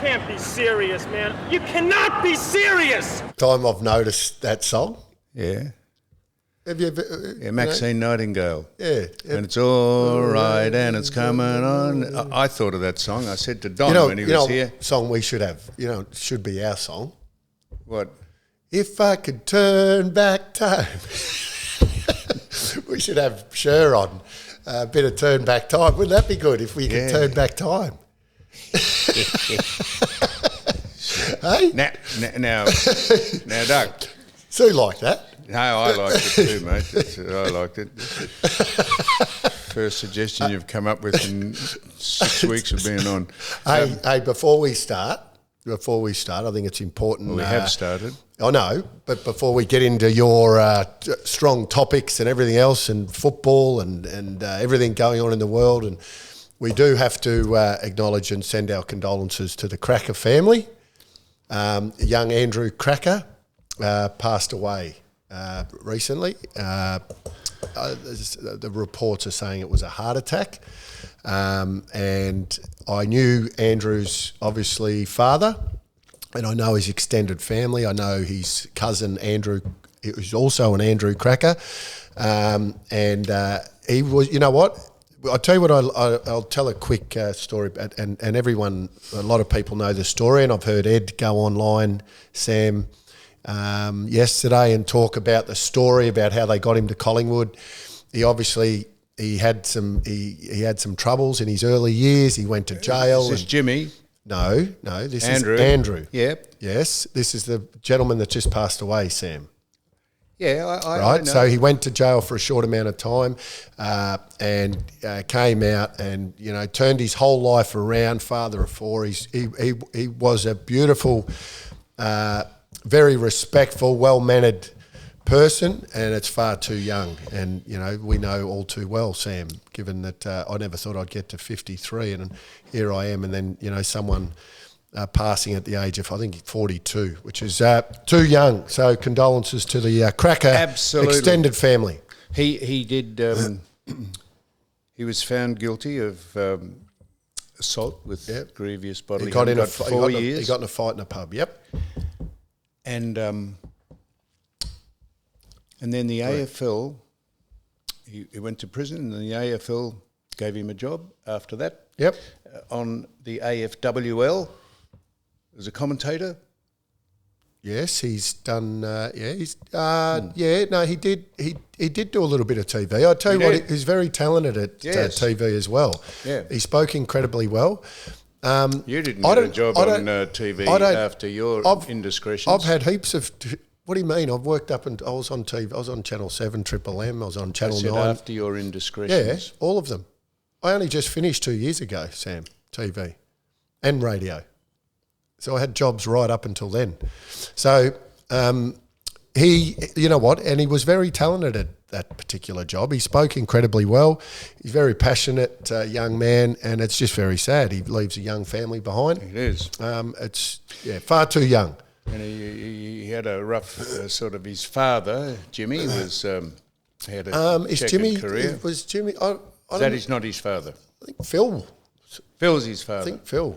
can't be serious, man. You cannot be serious. Time I've noticed that song. Yeah. Have you ever? Yeah, Maxine Nightingale. Yeah. And it's all right and it's coming on. I thought of that song. I said to Don when he was here. Song we should have. It should be our song. What? If I could turn back time. We should have Kerr on a bit of turn back time. Wouldn't that be good if we could turn back time? Hey? Now, Doug. Sue like that. No, I liked it too, mate. I liked it. First suggestion you've come up with in 6 weeks of being on. Hey, before we start, I think it's important. Well, we have started. I know, but before we get into your strong topics and everything else, and football and everything going on in the world, and we do have to acknowledge and send our condolences to the Cracker family. Young Andrew Cracker passed away recently. The reports are saying it was a heart attack. And I knew Andrew's obviously father, and I know his extended family. I know his cousin Andrew, it was also an Andrew Cracker. And he was, you know what? I'll tell you what, I'll tell a quick story, and everyone, a lot of people know the story, and I've heard Ed go online, Sam, yesterday and talk about the story about how they got him to Collingwood. He had some troubles in his early years. He went to jail. Is this Jimmy? No, this Andrew. is Andrew. Yep. Yes, this is the gentleman that just passed away, Sam. Yeah, I know. So he went to jail for a short amount of time and came out and, turned his whole life around, father of four. He was a beautiful, very respectful, well-mannered person, and it's far too young. And, we know all too well, Sam, given that I never thought I'd get to 53, and here I am, and then, someone passing at the age of, I think, 42, which is too young. So condolences to the Cracker extended family. He did, he was found guilty of assault with grievous bodily harm. He got 4 years. He got in a fight in a pub, yep. And then the AFL, he went to prison, and the AFL gave him a job after that. Yep. On the AFWL as a commentator. Yes, he's done. He did. He did do a little bit of TV. I tell you what, he's very talented at TV as well. Yeah, he spoke incredibly well. You didn't get a job on TV after your indiscretions. I've had heaps of. What do you mean? I've worked up and I was on TV. I was on Channel 7, Triple M. I was on Channel 9. After your indiscretions? Yeah, all of them. I only just finished 2 years ago, Sam, TV and radio. So I had jobs right up until then. So he, you know what, and he was very talented at that particular job. He spoke incredibly well. He's a very passionate young man, and it's just very sad. He leaves a young family behind. It is. It's far too young. And he had a rough sort of. His father, Jimmy, was had a checkered career. Was Jimmy? That is not his father. I think Phil. Phil's his father. I think Phil.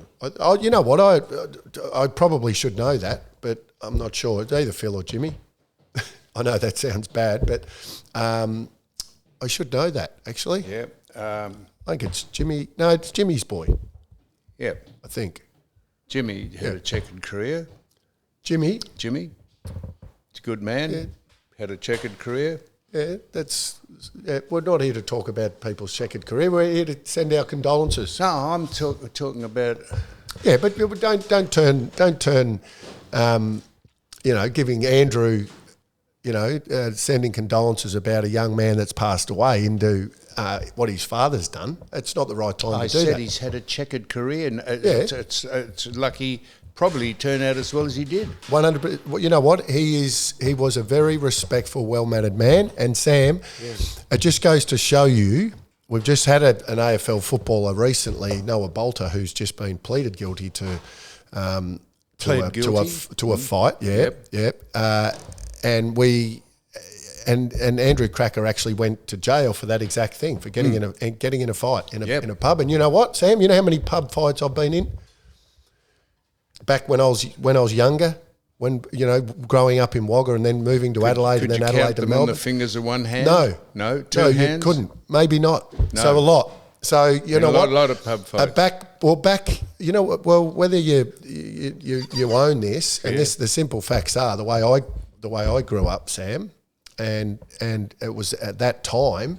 You know what? I probably should know that, but I'm not sure. It's either Phil or Jimmy. I know that sounds bad, but I should know that actually. Yeah. I think it's Jimmy. No, it's Jimmy's boy. Yeah. I think. Jimmy had a checkered career. Jimmy, he's a good man. Yeah. Had a checkered career. Yeah, we're not here to talk about people's checkered career. We're here to send our condolences. No, I'm talking about. Yeah, but don't turn. Giving Andrew, sending condolences about a young man that's passed away into what his father's done. It's not the right time to do that. I said he's had a checkered career, and it's lucky. Probably turned out as well as he did. 100%. You know what? He was a very respectful, well-mannered man. And Sam, it just goes to show you. We've just had an AFL footballer recently, Noah Bolter, who's just been pleaded guilty to a fight. Yeah, yep. And Andrew Cracker actually went to jail for that exact thing, for getting in a fight in a pub. And you know what, Sam? You know how many pub fights I've been in? back when I was younger, when growing up in Wagga and then moving to Adelaide and then Adelaide to Melbourne. Could you count them on the fingers of one hand? No, two hands. You couldn't. Maybe not. No. So a lot. So you know what? A lot of pub folks. Back. You know, whether you own this, and the simple facts are the way I grew up, Sam, and it was at that time.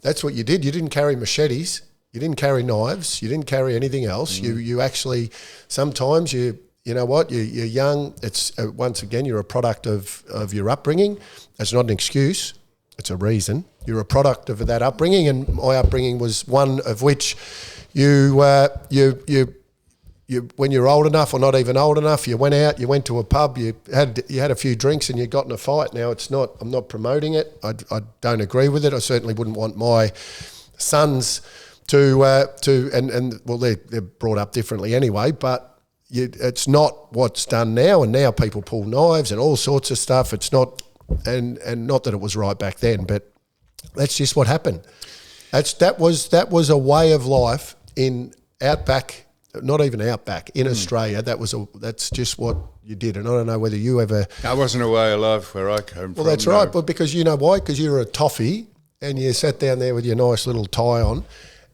That's what you did. You didn't carry machetes. You didn't carry knives. You didn't carry anything else. You actually sometimes you know what, you're young. It's once again you're a product of your upbringing. It's not an excuse. It's a reason. You're a product of that upbringing, and my upbringing was one of which you when you're old enough or not even old enough, you went out, you went to a pub, you had a few drinks and you got in a fight. Now I'm not promoting it. I don't agree with it. I certainly wouldn't want my sons to they're brought up differently anyway, but it's not what's done now, and now people pull knives and all sorts of stuff. It's not, and not that it was right back then, but that's just what happened. That was a way of life in outback, not even outback, in Australia. That's just what you did, and I don't know whether you ever. I wasn't a way of life where I came from. Well, that's right, but because you know why? Because you were a toffee and you sat down there with your nice little tie on.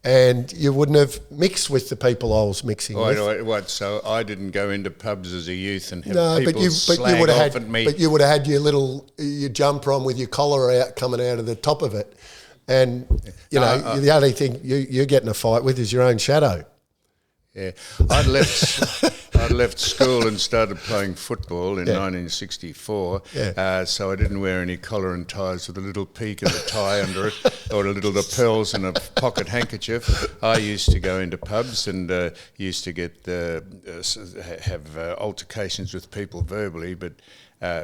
And you wouldn't have mixed with the people I was mixing with. What? So I didn't go into pubs as a youth and have people slag off at me. But you would have had your jumper on with your collar out coming out of the top of it, and the only thing you get in a fight with is your own shadow. Yeah, I'd left school and started playing football in 1964. So I didn't wear any collar and ties with a little peak of a tie under it, or a little lapels and a pocket handkerchief. I used to go into pubs and used to get have altercations with people verbally, but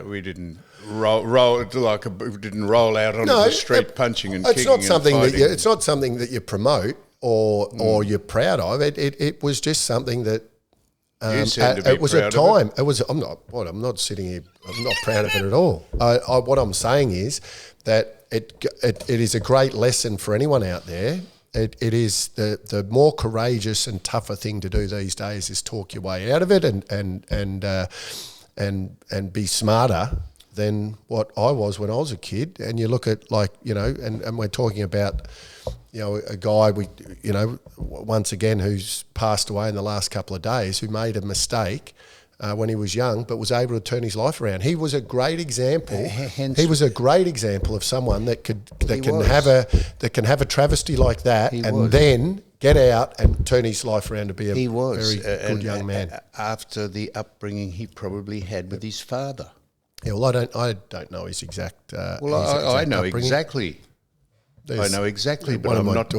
we didn't roll out onto the street punching and kicking and fighting. It's not something that you promote or you're proud of. It was just something that it was a time. It was. I'm not sitting here. I'm not proud of it at all. What I'm saying is that it is a great lesson for anyone out there. It is the more courageous and tougher thing to do these days is talk your way out of it and be smarter than what I was when I was a kid. And you look at and we're talking about a guy once again who's passed away in the last couple of days, who made a mistake when he was young, but was able to turn his life around. He was a great example. He was a great example of someone that can have a travesty like that then get out and turn his life around to be a very good young man. After the upbringing he probably had with his father. Yeah, well, I don't know his exact. I know exactly. I know exactly, but I'm not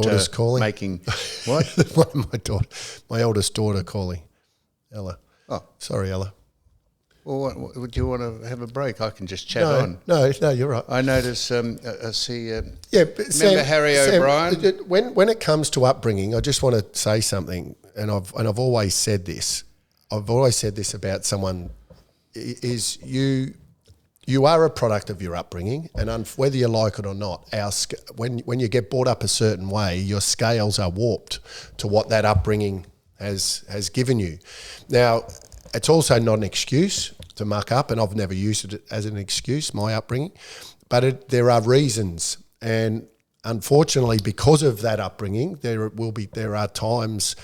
making what? One of my oldest daughter calling, Ella. Oh, sorry, Ella. Well, would you want to have a break? I can just chat on. No, you're right. I notice. I see. But Sam, Harry O'Brien. When it comes to upbringing, I just want to say something, and I've always said this. I've always said this about someone: is you are a product of your upbringing, and whether you like it or not, when you get brought up a certain way, your scales are warped to what that upbringing has given you. Now, it's also not an excuse to muck up, and I've never used it as an excuse, my upbringing, but there are reasons, and unfortunately, because of that upbringing, there are times,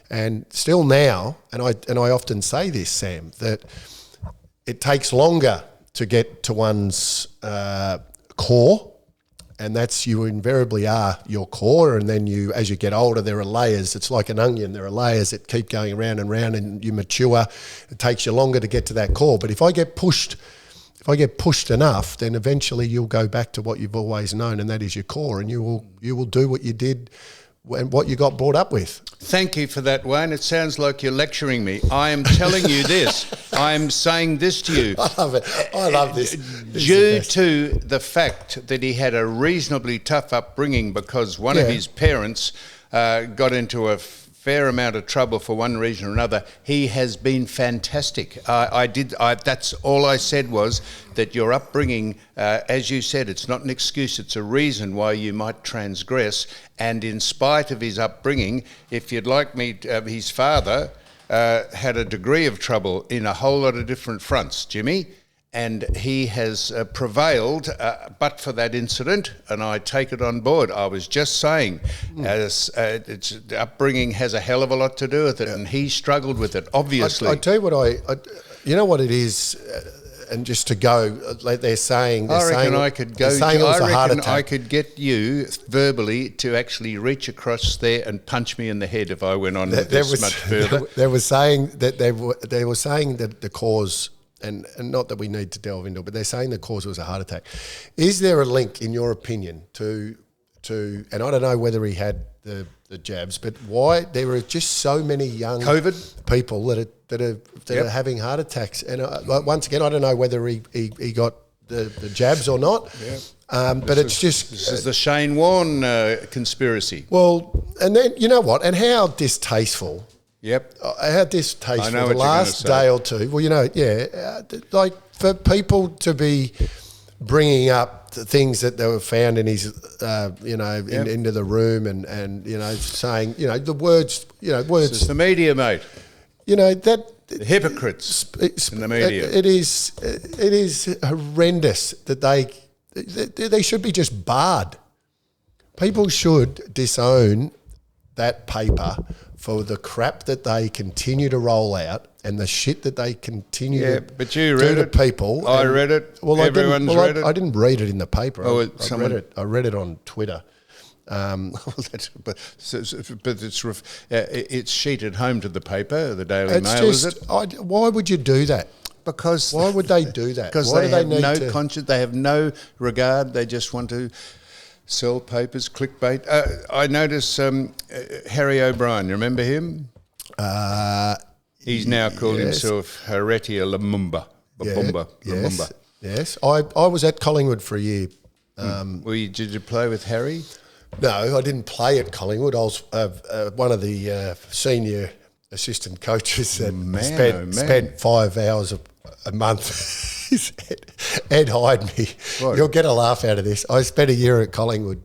and still now, and I often say this, Sam, that it takes longer to get to one's core, and that's you invariably are your core, and then as you get older, there are layers. It's like an onion. There are layers that keep going around and round, and you mature. It takes you longer to get to that core. But if I get pushed enough, then eventually you'll go back to what you've always known, and that is your core, and you will do what you did and what you got brought up with. Thank you for that, Wayne. It sounds like you're lecturing me. I am telling you this. I am saying this to you. I love it. I love this. Due to the fact that he had a reasonably tough upbringing because one of his parents got into a fair amount of trouble for one reason or another, he has been fantastic. That's all I said was that your upbringing, as you said, it's not an excuse, it's a reason why you might transgress. And in spite of his upbringing, if you'd like me, his father had a degree of trouble in a whole lot of different fronts, Jimmy, and he has prevailed but for that incident, and I take it on board. I was just saying, as its upbringing has a hell of a lot to do with it, and he struggled with it, obviously. I tell you what, you know what it is, and just to go, like they're saying, I reckon I could go. I could could get you verbally to actually reach across there and punch me in the head if I went on with this much further. They were saying that they were saying that the cause, and not that we need to delve into it, but they're saying the cause was a heart attack. Is there a link, in your opinion, to and I don't know whether he had the jabs, but why there are just so many young COVID people that are having heart attacks? And once again, I don't know whether he got the jabs or not. Yeah. But this is the Shane Warne conspiracy. Well, and then you know what? And how distasteful. Yep. How distasteful. The last day or two. Well, you know, like for people to be bringing up the things that they were found in his, into the room and saying, the words. This is the media, mate. The hypocrites in the media. It is horrendous that they should be just barred. People should disown that paper for the crap that they continue to roll out and the shit that they continue to but you do read to it. people. I read it. Well, everyone's read it. I didn't read it in the paper. Oh, I read it on Twitter. But it's sheeted home to the paper, the Daily Mail, is it? Why would you do that? Because why would they do that? Because they have no conscience. They have no regard. They just want to sell papers, clickbait. I notice Harry O'Brien. You remember him? He's now called himself Heretia Lumumba. Yes. I was at Collingwood for a year. Did you play with Harry? No, I didn't play at Collingwood. I was one of the senior assistant coaches and spent 5 hours a month. Ed hired me. What? You'll get a laugh out of this. I spent a year at Collingwood,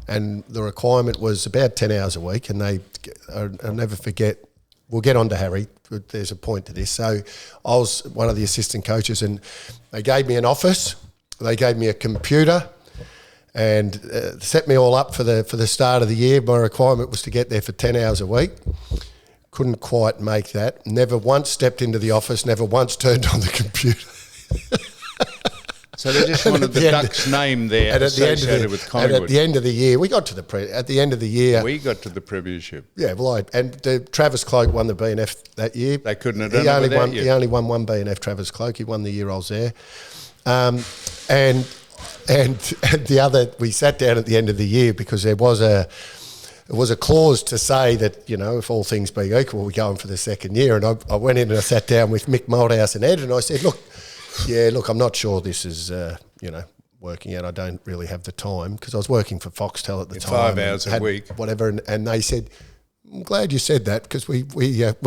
and the requirement was about 10 hours a week, and I'll never forget. We'll get on to Harry. There's a point to this. So I was one of the assistant coaches, and they gave me an office. They gave me a computer and set me all up for the start of the year. My requirement was to get there for 10 hours a week. Couldn't quite make that. Never once stepped into the office, never once turned on the computer. So they just wanted the Ducks name there associated with Collingwood. And at the end of the year, we got to the premiership. Yeah, well, Travis Cloke won the BNF that year. They couldn't have done it without you. He only won one BNF, Travis Cloke. He won the year I was there. And the other, we sat down at the end of the year because there was a clause to say that, if all things being equal, we're going for the second year. And I went in and I sat down with Mick Malthouse and Ed, and I said, look, I'm not sure this is, working out. I don't really have the time because I was working for Foxtel at the time. 5 hours a week. Whatever. And they said, I'm glad you said that because we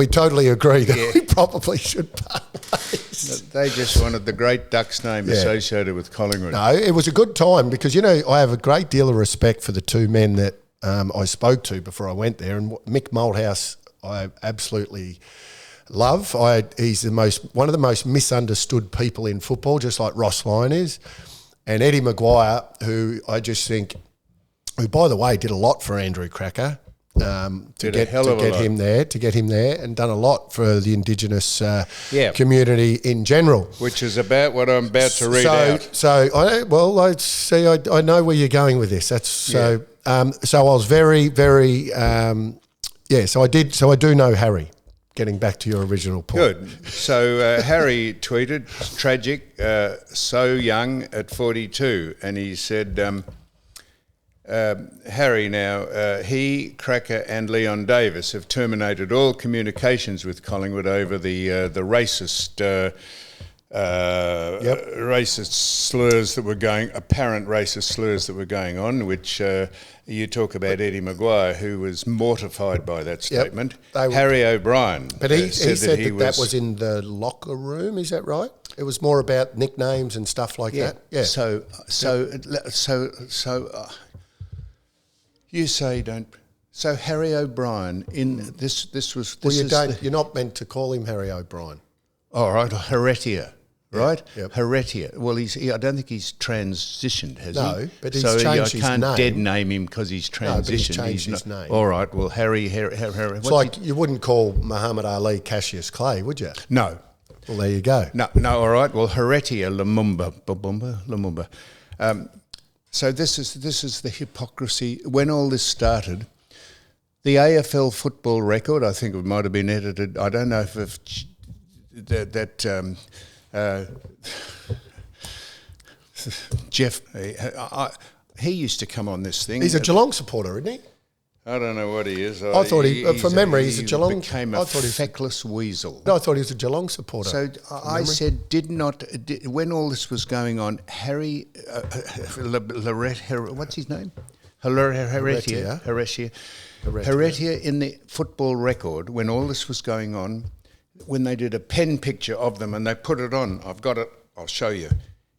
totally agree that we probably should part ways. They just wanted the great Ducks name associated with Collingwood. No, it was a good time because, I have a great deal of respect for the two men that I spoke to before I went there. And Mick Malthouse, I absolutely love. He's one of the most misunderstood people in football, just like Ross Lyon is. And Eddie Maguire, who I just think, who by the way did a lot for Andrew Cracker, to get him there, and done a lot for the Indigenous community in general. Which is about what I'm about to read out. So I know where you're going with this. That's so. So I was very, very. So I did. So I do know Harry. Getting back to your original point. Good. So Harry tweeted, tragic, so young at 42. And he said, Harry now, he, Cracker and Leon Davis have terminated all communications with Collingwood over the racist racist slurs that were apparent racist slurs that were going on, which you talk about Eddie Maguire, who was mortified by that statement. Harry O'Brien. But he said that was in the locker room, is that right? It was more about nicknames and stuff like that? Yeah. So you say don't So Harry O'Brien in this was. Well, you're not meant to call him Harry O'Brien. All right, Heretier. Right? Yep. Heretier. Well, I don't think he's transitioned, has he? No, but he's so changed his name. I can't dead name him because he's transitioned. No, but he's changed his name. All right, well, Harry. It's like you wouldn't call Muhammad Ali Cassius Clay, would you? No. Well, there you go. No, all right. Well, Heretier Lumumba. So this is the hypocrisy. When all this started, the AFL football record, I think it might have been edited, I don't know if Jeff, he used to come on this thing. He's a Geelong supporter, isn't he? I don't know what he is. I thought from memory, he's a Geelong. Became a feckless weasel. No, I thought he was a Geelong supporter. So I said, when all this was going on, Harry, what's his name? Heretier in the football record, when all this was going on, when they did a pen picture of them and they put it on, I've got it, I'll show you.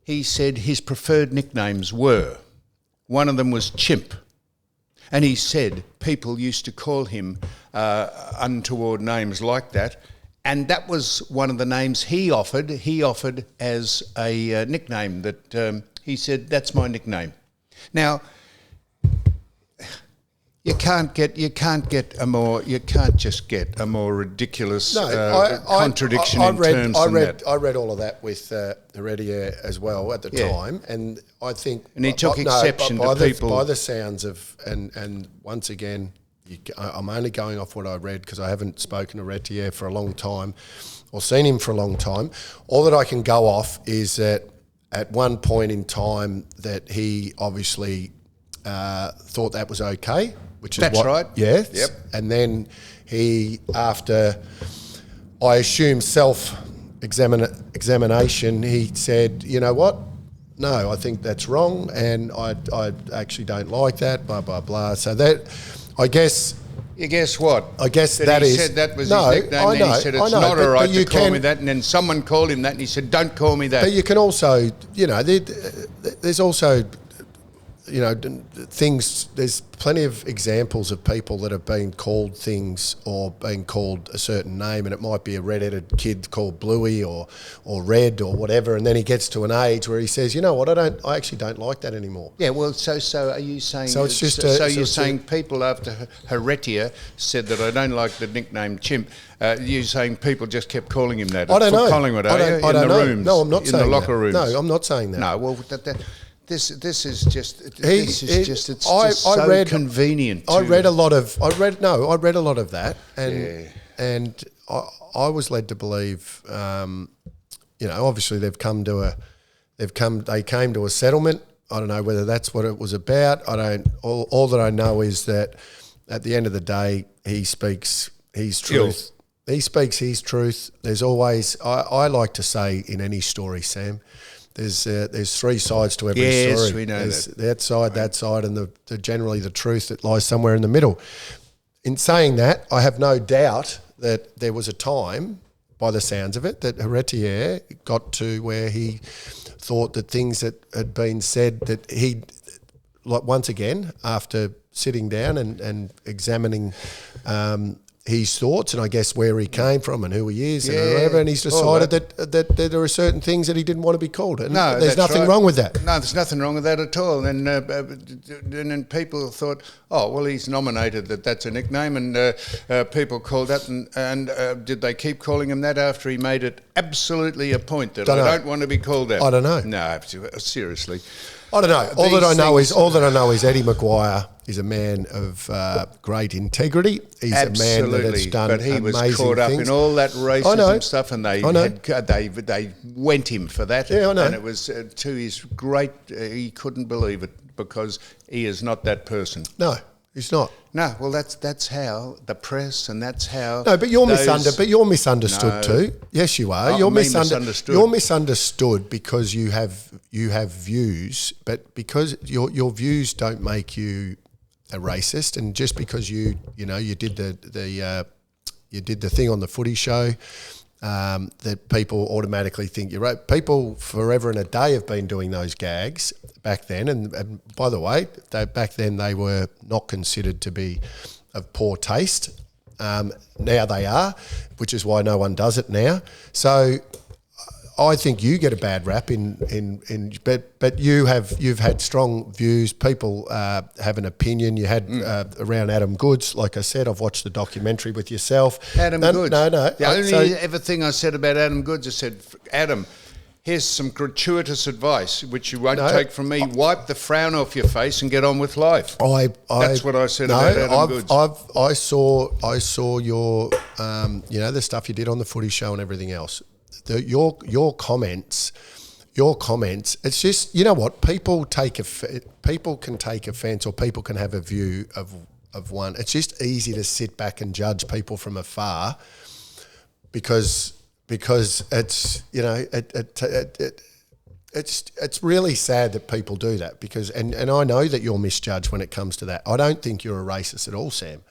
He said his preferred nicknames were, one of them was Chimp. And he said people used to call him untoward names like that. And that was one of the names he offered. He offered as a nickname that he said, that's my nickname. Now, you can't just get a more ridiculous contradiction in terms than that. I read all of that with Heretier as well at the time, and I think... And he took exception to people... By the sounds of... And once again, I'm only going off what I read because I haven't spoken to Heretier for a long time or seen him for a long time. All that I can go off is that at one point in time that he obviously thought that was okay, which is That's right. Yes. Yep. And then he, after, I assume, self-examination, he said, you know what? No, I think that's wrong, and I actually don't like that, blah, blah, blah. So that, I guess... You guess what? I guess that he said that was his nickname, and he said it's not all right to call me that, and then someone called him that, and he said, don't call me that. But you can also, there's also... things, there's plenty of examples of people that have been called things or been called a certain name, and it might be a red-headed kid called Bluey or Red or whatever, and then he gets to an age where he says, you know what, I actually don't like that anymore. Yeah, well, so are you saying... So it's just... you're saying people after Heretier said that I don't like the nickname Chimp, you're saying people just kept calling him that? I don't know. Collingwood, I don't know. Rooms? No, I'm not saying that. In the locker rooms? No, I'm not saying that. No, well, This is just so convenient. I read a lot of that, and I was led to believe, obviously they came to a settlement. I don't know whether that's what it was about. All that I know is that at the end of the day, he speaks his truth. He speaks his truth. There's always, I like to say in any story, Sam, there's three sides to every story. Yes, we know there's that. that side, and the generally the truth that lies somewhere in the middle. In saying that, I have no doubt that there was a time, by the sounds of it, that Heretier got to where he thought that things that had been said, that he, like once again, after sitting down and examining his thoughts and I guess where he came from and who he is and whatever, and he's decided that there are certain things that he didn't want to be called. And there's nothing wrong with that. No, there's nothing wrong with that at all. And then people thought, oh, well, he's nominated that's a nickname, and people called that. And did they keep calling him that after he made it absolutely a point that I don't want to be called that? I don't know. No, seriously. I don't know. All that I know is Eddie Maguire is a man of great integrity. He's a man that has done amazing things. But he was caught up in all that racism stuff, and they went him for that. Yeah, I know. And it was to his great, he couldn't believe it because he is not that person. No, he's not. No, well, that's how the press, and that's how. No, but you're misunderstood too. Yes, you are. You're misunderstood. You're misunderstood because you have views, but because your views don't make you a racist, and just because you did the thing on the footy show, that people automatically think you're right. People forever and a day have been doing those gags back then, and by the way, back then they were not considered to be of poor taste. Now they are, which is why no one does it now. So I think you get a bad rap but you've had strong views. People have an opinion. You had around Adam Goods, like I said. I've watched the documentary with yourself. Adam Goods. No. The only ever thing I said about Adam Goods, I said, Adam, here's some gratuitous advice which you won't take from me. Wipe the frown off your face and get on with life. That's what I said about Adam Goods. I saw your the stuff you did on the Footy Show and everything else. Your comments. It's just, you know what, people can take offence, or people can have a view of one. It's just easy to sit back and judge people from afar because it's it's really sad that people do that, because and I know that you're misjudged when it comes to that. I don't think you're a racist at all, Sam.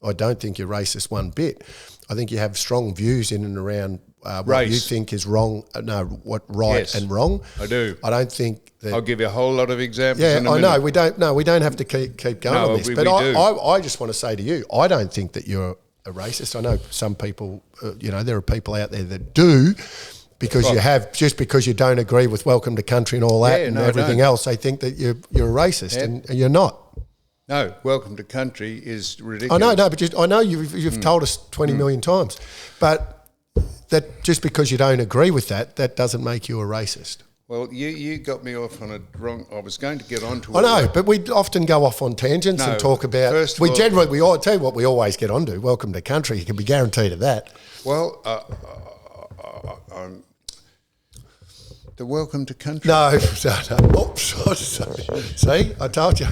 I don't think you're racist one bit. I think you have strong views in and around what you think is wrong. Right and wrong. I do. I don't think that. I'll give you a whole lot of examples. Yeah, in a I minute. know. We don't have to keep going on this. We but do. I just want to say to you, I don't think that you're a racist. I know some people. There are people out there that do. Because because you don't agree with Welcome to Country and all that everything else, they think that you're a racist, and you're not. No, Welcome to Country is ridiculous. I know you've told us 20 million times, but that just because you don't agree with that doesn't make you a racist. Well, you got me off on a wrong. I was going to get onto. I know, but we often go off on tangents and talk about. I'll tell you what we always get onto. Welcome to Country. You can be guaranteed of that. Well, the Welcome to Country. No. Oops, sorry. See, I told you.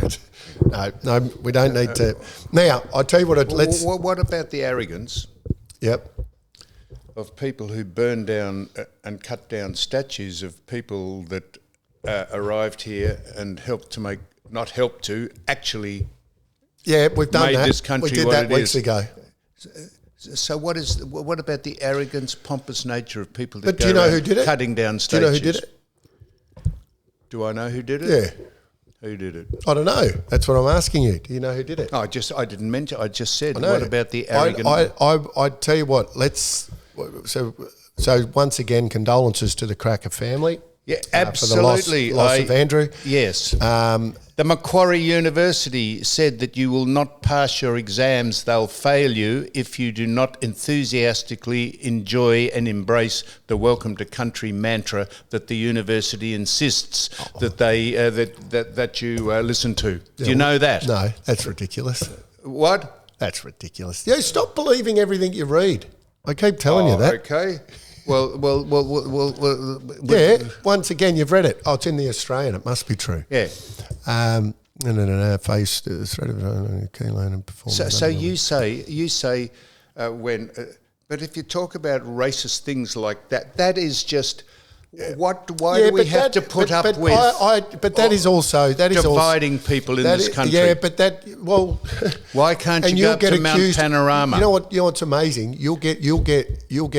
No, we don't need to. Now, I'll tell you what. What about the arrogance? Yep. Of people who burn down and cut down statues of people that arrived here and actually. Yeah, we've done made that. This country we did what that it weeks is. ago. So what about the arrogance, pompous nature of people that But do you know who did it? Cutting down statues? Do you know who did it? Do I know who did it? Yeah. Who did it? I don't know. That's what I'm asking you. Do you know who did it? No, I didn't mention. I just said. What about the arrogant? I tell you what. So once again, condolences to the Cracker family. Yeah, absolutely. For the loss of Andrew. Yes. The Macquarie University said that you will not pass your exams, they'll fail you if you do not enthusiastically enjoy and embrace the Welcome to Country mantra that the university insists that they that you listen to. Do you know that? No, that's ridiculous. What? That's ridiculous. Yeah, stop believing everything you read. I keep telling you that. Okay. Well. Yeah. Once again, you've read it. Oh, it's in the Australian. It must be true. Yeah. No. Face the threat of key lane and performance. So you say when, but if you talk about racist things like that, that is just. Why do we have to put up with? But that is also dividing people in this country. Yeah, but why can't you go up to Mount Panorama? You know what's amazing? You'll get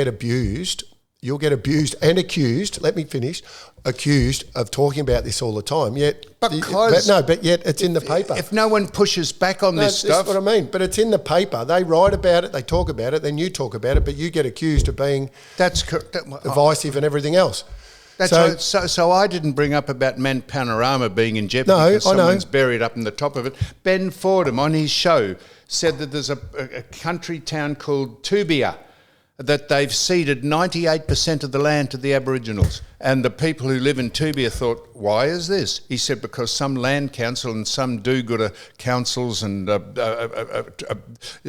abused. You'll get abused and accused. Let me finish. Accused of talking about this all the time. Yet it's in the paper. If no one pushes back on this stuff, that's what I mean. But it's in the paper. They write about it. They talk about it. Then you talk about it. But you get accused of being divisive and everything else. So I didn't bring up about Mount Panorama being in jeopardy because someone's buried up in the top of it. Ben Fordham on his show said that there's a country town called Tubia that they've ceded 98% of the land to the Aboriginals. And the people who live in Tubia thought, why is this? He said, because some land council and some do-gooder councils and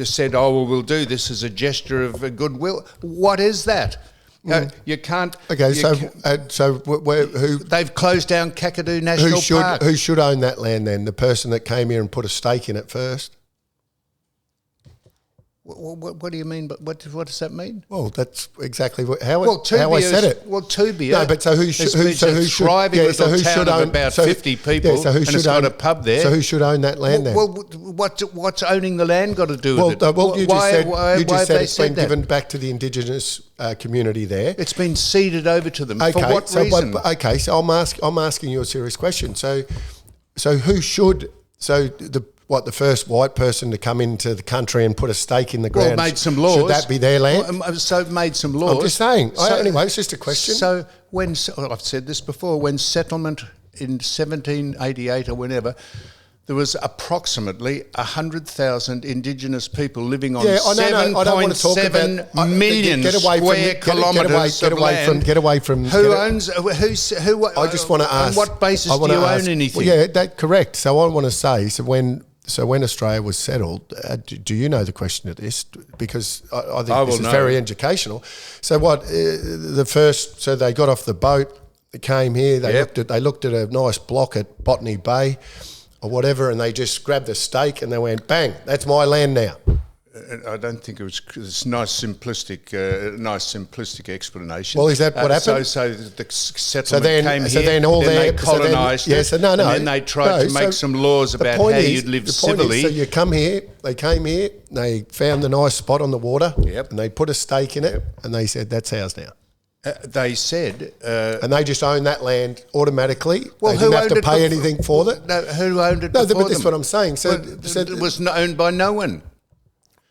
said, we'll do this as a gesture of goodwill. What is that? You can't. Okay, who they've closed down Kakadu National Park. Who should own that land then? The person that came here and put a stake in it first. What do you mean? But what does that mean? Well, that's exactly how I said it. Well, Tubia. No, but who should own about 50 people? Yeah, so who should own a pub there? So who should own that land then? Well, what's owning the land got to do with it? You just said it's been given back to the Indigenous community there. It's been ceded over to them. For what reason? So I'm asking you a serious question. So who should? what, the first white person to come into the country and put a stake in the ground. Well, made some laws. Should that be their land? So made some laws. I'm just saying. Anyway, it's just a question. So I've said this before, when settlement in 1788 or whenever, there was approximately 100,000 Indigenous people living on 7.7 million square kilometres of land. Get away from. Who owns? Who? I just want to ask. On what basis do you own anything? Well, yeah, that's correct. So I want to say, when Australia was settled, do you know the question of this? Because I think this is very educational. So so they got off the boat, they came here, they looked at a nice block at Botany Bay or whatever, and they just grabbed the stake and they went, bang, that's my land now. I don't think it's nice simplistic explanation. Well, is that what happened? So the settlement came here, then they colonised it, and then they tried to make some laws about how you'd live civilly. So you come here, they came here, they found the nice spot on the water, and they put a stake in it, and they said, that's ours now. They said... and they just own that land automatically. Well, they didn't have to pay anything for it. No, who owned it before them? No, but that's what I'm saying. It was owned by no one.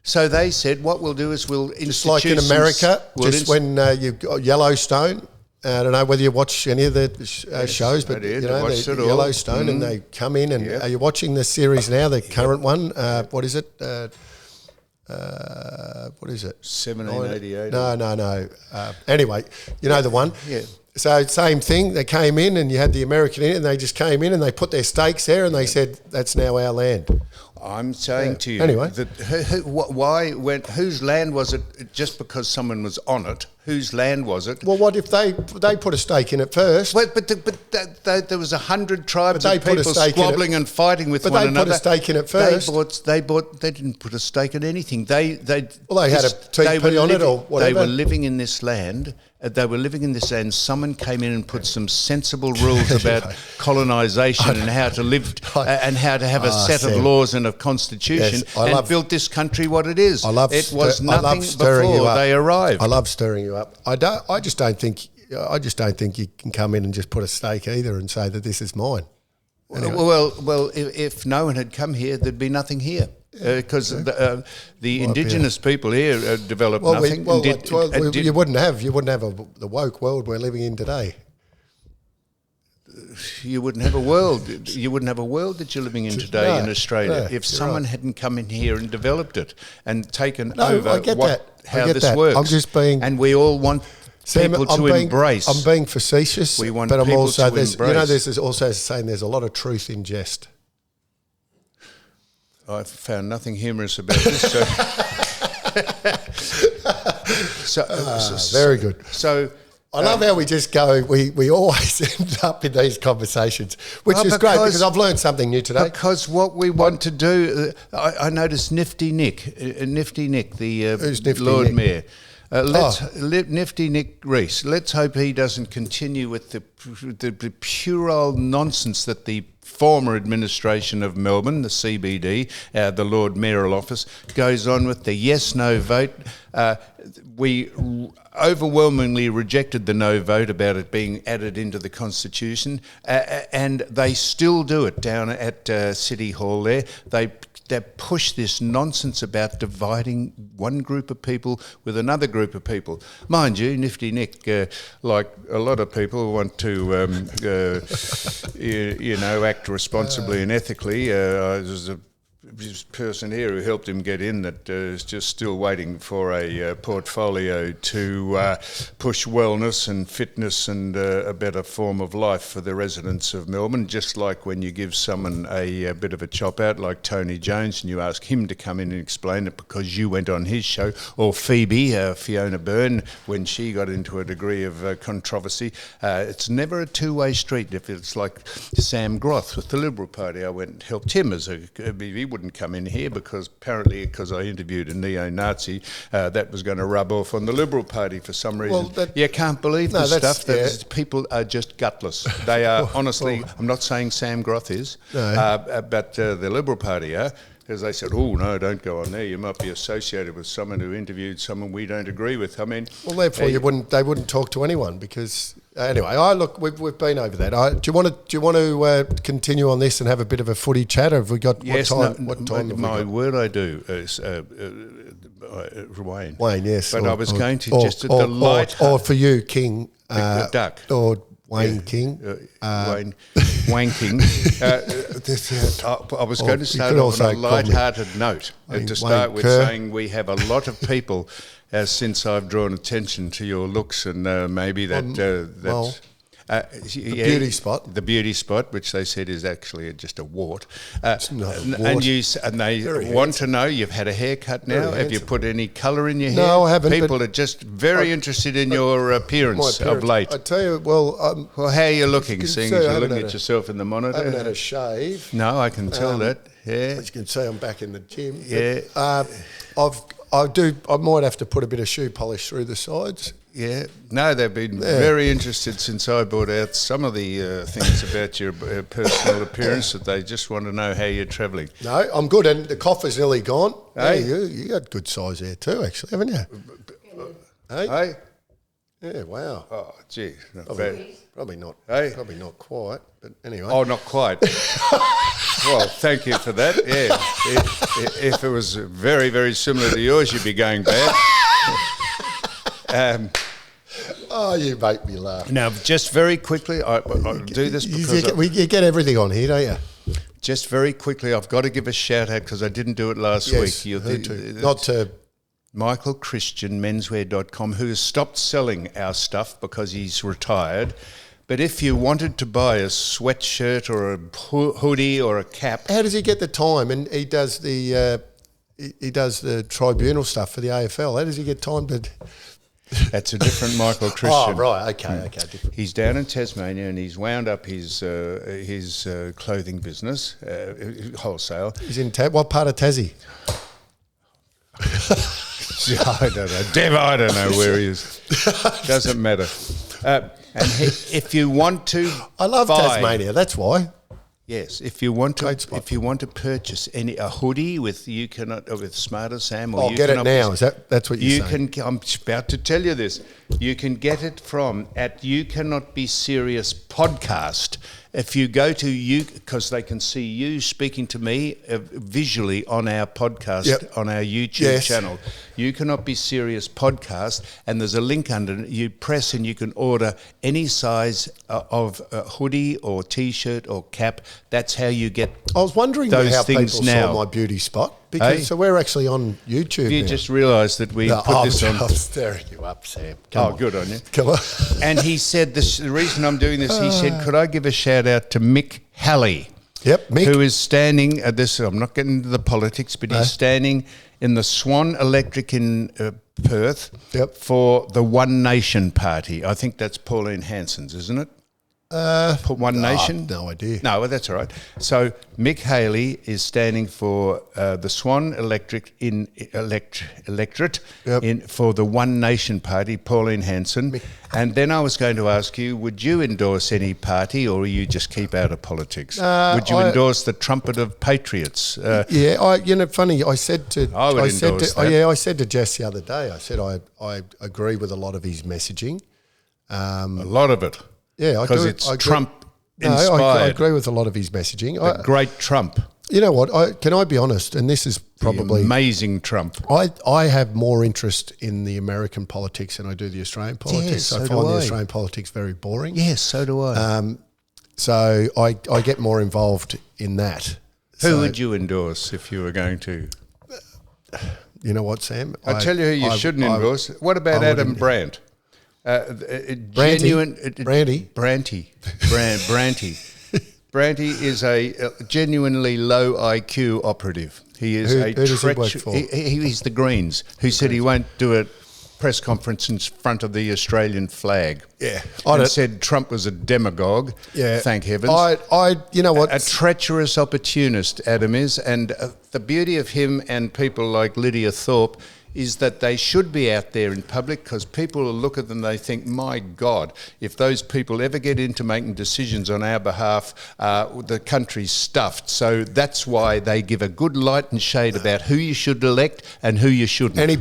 So they said, what we'll do is we'll just like in America, when you've got Yellowstone. I don't know whether you watch any of the shows, but the Yellowstone, and they come in. And are you watching the series now? The current one, what is it? What is it? 1788. No. Anyway, you know the one. Yeah. So same thing. They came in, and you had the American in it, and they just came in and they put their stakes there, and they said, "That's now our land." I'm saying to you, anyway, that whose land was it? Just because someone was on it, whose land was it? Well, what if they put a stake in it first? But there was 100 tribes of people squabbling and fighting with one another. But they put a stake in it first. They didn't put a stake in anything. They had a TP on it or whatever. They were living in this land. Someone came in and put some sensible rules about colonisation and how to live and how to have a set of laws and a constitution, and built this country what it is. It was nothing before they arrived. I love stirring you up. I just don't think you can come in and just put a stake either and say that this is mine. Anyway. Well, if no one had come here, there'd be nothing here. Because the Indigenous people here developed nothing. You wouldn't have the woke world we're living in today. You wouldn't have a world. You wouldn't have a world that you're living in today in Australia if someone hadn't come in here and developed it and taken over how this works. I'm just being, and we all want people to embrace. I'm being facetious. We want but I'm people also to embrace. There's also saying there's a lot of truth in jest. I've found nothing humorous about this. Very good. So I love how we just go. We always end up in these conversations, which is great because I've learned something new today. Because what we want to do, I noticed Nifty Nick, the Who's Nifty Lord Nick? Mayor. Nifty Nick Rees. Let's hope he doesn't continue with the puerile nonsense that the former administration of Melbourne, the CBD, the Lord Mayoral Office, goes on with the yes-no vote. We overwhelmingly rejected the no vote about it being added into the Constitution, and they still do it down at City Hall there. They push this nonsense about dividing one group of people with another group of people. Mind you, Nifty Nick, like a lot of people, want to, act responsibly and ethically. There's a person here who helped him get in that is just still waiting for a portfolio to push wellness and fitness and a better form of life for the residents of Melbourne, just like when you give someone a bit of a chop out like Tony Jones and you ask him to come in and explain it because you went on his show, or Phoebe, Fiona Byrne, when she got into a degree of controversy. It's never a two-way street. If it's like Sam Groth with the Liberal Party, I went and helped him he wouldn't come in here because I interviewed a neo-Nazi, that was going to rub off on the Liberal Party for some reason. You can't believe this stuff. People are just gutless. They are, honestly, I'm not saying Sam Groth is, but the Liberal Party are. Because they said, oh, no, don't go on there. You might be associated with someone who interviewed someone we don't agree with. I mean... Well, therefore, they wouldn't talk to anyone because Anyway, we've been over that. Do you want to continue on this and have a bit of a footy chat? Or have we got what time? What time? Have we my got? word, I do. Wayne. Wayne, yes. But I was going to just at the light. Or for you, King. Duck. Or Wayne King. Wayne King. I was going to start off on a light-hearted note to start with, Kerr. saying we have a lot of people, since I've drawn attention to your looks and maybe that's... the beauty spot. The beauty spot, which they said is actually just a wart. It's not a wart. And they want to know, you've had a haircut now. Have you put any colour in your hair? No, I haven't. People are just very interested in your appearance of late. I tell you, well, how are you looking, seeing as I you're looking at yourself in the monitor? I haven't had a shave. No, I can tell that. Yeah. As you can see, I'm back in the gym. Yeah. I might have to put a bit of shoe polish through the sides. Yeah, no, they've been very interested since I brought out some of the things about your personal appearance that they just want to know how you're travelling. No, I'm good, and the cough is nearly gone. Hey? Yeah, you got good size there too, actually, haven't you? Hey? Yeah, wow. Oh, gee. Probably not. Hey? Probably not quite, but anyway. Oh, not quite. Well, thank you for that. Yeah, if it was very, very similar to yours, you'd be going bad. Oh, you make me laugh. Now, just very quickly, I do this because you get everything on here, don't you? Just very quickly, I've got to give a shout out because I didn't do it last Yes, week. not to Michael Christian, menswear.com, who has stopped selling our stuff because he's retired. But if you wanted to buy a sweatshirt or a hoodie or a cap, how does he get the time? And he does the tribunal stuff for the AFL. How does he get time to? That's a different Michael Christian. Oh, right, okay. Different. He's down in Tasmania and he's wound up his clothing business, wholesale. He's in what part of Tassie? I don't know. Dev, I don't know where he is. Doesn't matter. If you want to, I love Tasmania. That's why. Yes, if you want to purchase a hoodie with Smarter Sam, or I'll get it now. That's what you're saying? I'm about to tell you this. You can get it from at You Cannot Be Serious podcast. If you go to you, because they can see you speaking to me visually on our podcast, on our YouTube channel. You Cannot Be Serious podcast, and there's a link under it. You press and you can order any size of hoodie or T-shirt or cap. That's how you get. I was wondering those how things people now. saw my beauty spot because so we're actually on YouTube. You now. just realised that we put this on. I'm stirring you up, Sam. Come on. Good on you. Come on. And he said this. The reason I'm doing this, he said, could I give a shout out to Mick Halley? Yep, Mick. Who is standing at this? I'm not getting into the politics, but he's standing in the Swan Electric in Perth for the One Nation Party. I think that's Pauline Hanson's, isn't it? One Nation? No idea. No, well, that's all right. So Mick Haley is standing for the Swan Electorate for the One Nation Party, Pauline Hanson. And then I was going to ask you, would you endorse any party, or will you just keep out of politics? Would you endorse the Trumpet of Patriots? Funny. I said to Jess the other day. I said I agree with a lot of his messaging. A lot of it. Yeah, I do. Because it's Trump inspired. I agree with a lot of his messaging. The great Trump. You know what? Can I be honest? And this is probably the amazing Trump. I have more interest in the American politics than I do the Australian politics. Yes, I find the Australian politics very boring. Yes, so do I. So I get more involved in that. Who would you endorse if you were going to? You know what, Sam? I'll tell you who you shouldn't endorse. What about Adam Brandt? Branty. Branty is a genuinely low IQ operative. He is who does he work for? He's the Greens, who said he won't do a press conference in front of the Australian flag. Yeah, and said Trump was a demagogue. Yeah, thank heavens. You know what? A treacherous opportunist, Adam is, and the beauty of him and people like Lydia Thorpe is that they should be out there in public, because people will look at them, they think, my God, if those people ever get into making decisions on our behalf, the country's stuffed. So that's why they give a good light and shade about who you should elect and who you shouldn't. Any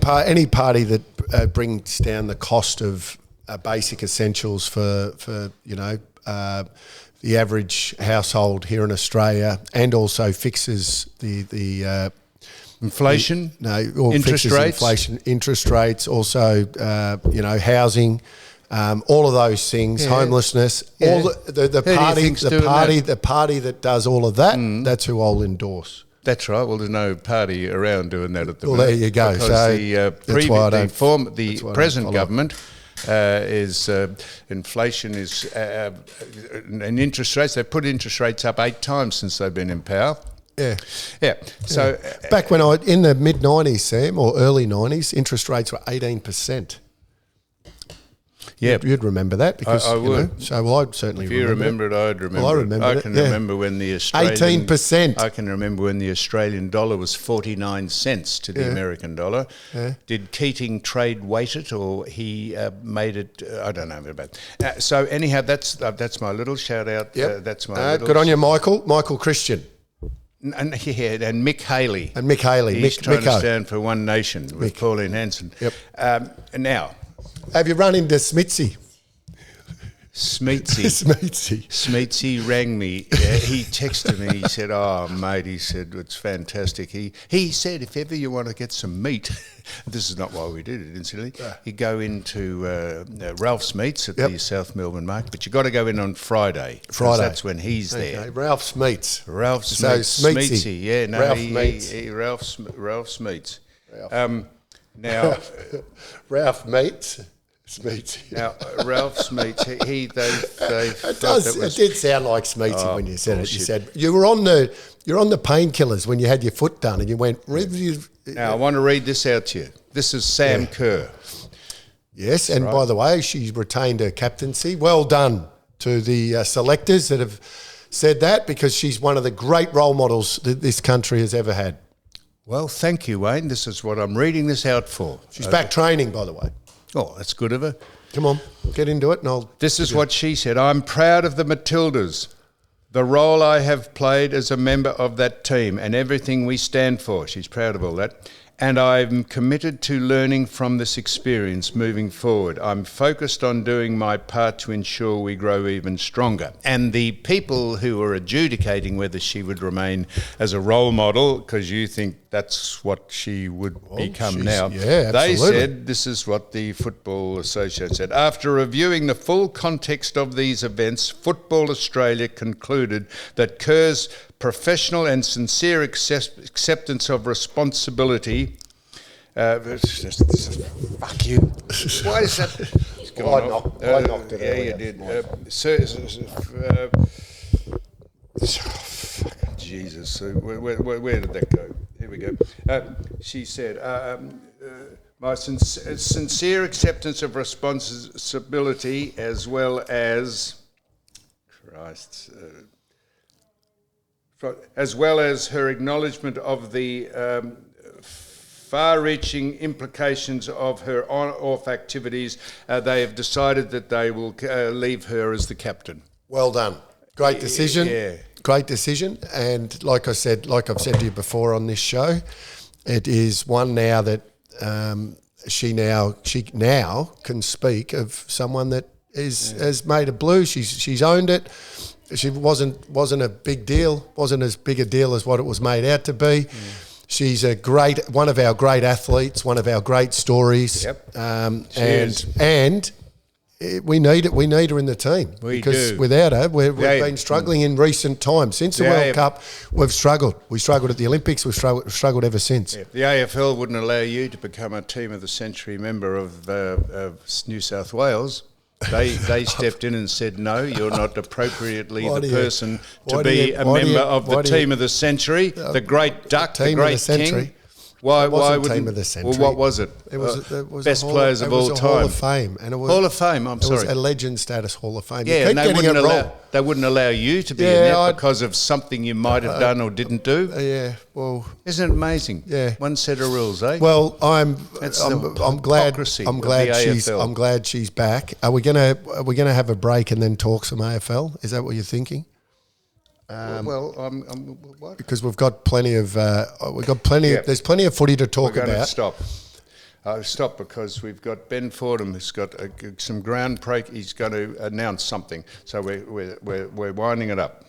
party that brings down the cost of basic essentials for the average household here in Australia, and also fixes the inflation. Or interest fixes rates. inflation, interest rates, also housing. All of those things, homelessness, all the party that does all of that. That's who I'll endorse. That's right. Well, there's no party around doing that at the moment. Well, there you go. Because So the present government is inflation is and interest rates. They've put interest rates up 8 times since they've been in power. Yeah. So back when in the mid '90s, Sam, or early '90s, interest rates were 18%. Yeah, you'd remember that because I would. So I'd certainly. If you remember it, I'd remember. Well, I remember. I can remember when the Australian 18%. I can remember when the Australian dollar was 49 cents to the American dollar. Yeah. Did Keating trade weight it, or he made it? I don't know about that. So anyhow, that's my little shout out. Yep. That's my little good on you, Michael Christian. And Mick Haley. And Mick Haley. He's trying Micko. to stand for One Nation with Pauline Hanson. Yep. Now. Have you run into Smitzy? Smeetsy rang me. He texted me. He said, "Oh, mate," he said, "it's fantastic." He said, "If ever you want to get some meat," this is not why we did it, incidentally. You go into Ralph's Meats at the South Melbourne Market, but you got to go in on Friday. That's when he's there. Ralph's Meats. Ralph's So Meats. Smeetsy. Yeah, no, Ralph's Meats. Now, Ralph Meats. Smeetsy. Now, Ralph's Meats. They it did sound like Smeetsy when you said it. You said you're on the painkillers when you had your foot done, and you went. Now I want to read this out to you. This is Sam Kerr. Yes, and by the way, she's retained her captaincy. Well done to the selectors that have said that, because she's one of the great role models that this country has ever had. Well, thank you, Wayne. This is what I'm reading this out for. She's back training, by the way. Oh, that's good of her. Come on, get into it, and I'll... This is what she said. "I'm proud of the Matildas, the role I have played as a member of that team, and everything we stand for." She's proud of all that. "And I'm committed to learning from this experience moving forward. I'm focused on doing my part to ensure we grow even stronger." And the people who are adjudicating whether she would remain as a role model, because you think that's what she would become now, they said, this is what the Football Association said: "After reviewing the full context of these events, Football Australia concluded that Kerr's professional and sincere acceptance of responsibility..." Fuck you. Why is that? I knocked it. Yeah, you did. Fucking Jesus. So where did that go? Here we go. She said, "My sincere acceptance of responsibility, as well as..." Christ... as well as her acknowledgement of the far-reaching implications of her on-off activities, they have decided that they will leave her as the captain. Well done. Great decision. Yeah. Great decision. And like I've said to you before on this show, it is one now that she now can speak of someone that has made a blue. She's owned it. She wasn't a big deal. Wasn't as big a deal as what it was made out to be. She's one of our great athletes, one of our great stories. Yep. And we need it. We need her in the team because without her, we've been struggling in recent times. Since the World Cup, we've struggled. We struggled at the Olympics. We've struggled ever since. Yeah. The AFL wouldn't allow you to become a Team of the Century member of New South Wales. They stepped in and said, "No, you're not appropriately the person to be a member of the Team of the Century, the Great Duck, the Great King." Why wouldn't Team of the Century? Well, what was it? It was best players of all time. Hall of Fame, and it was Hall of Fame. It was a legend status Hall of Fame. Yeah, and they wouldn't allow you to be in there because of something you might have done or didn't do. Yeah, well, isn't it amazing? Yeah, one set of rules, eh? Well, I'm glad she's back. Are we gonna have a break and then talk some AFL? Is that what you're thinking? What? Because we've got plenty of there's plenty of footy to talk about. Stop. Stop, because we've got Ben Fordham who's got some ground break. He's going to announce something, so we're winding it up.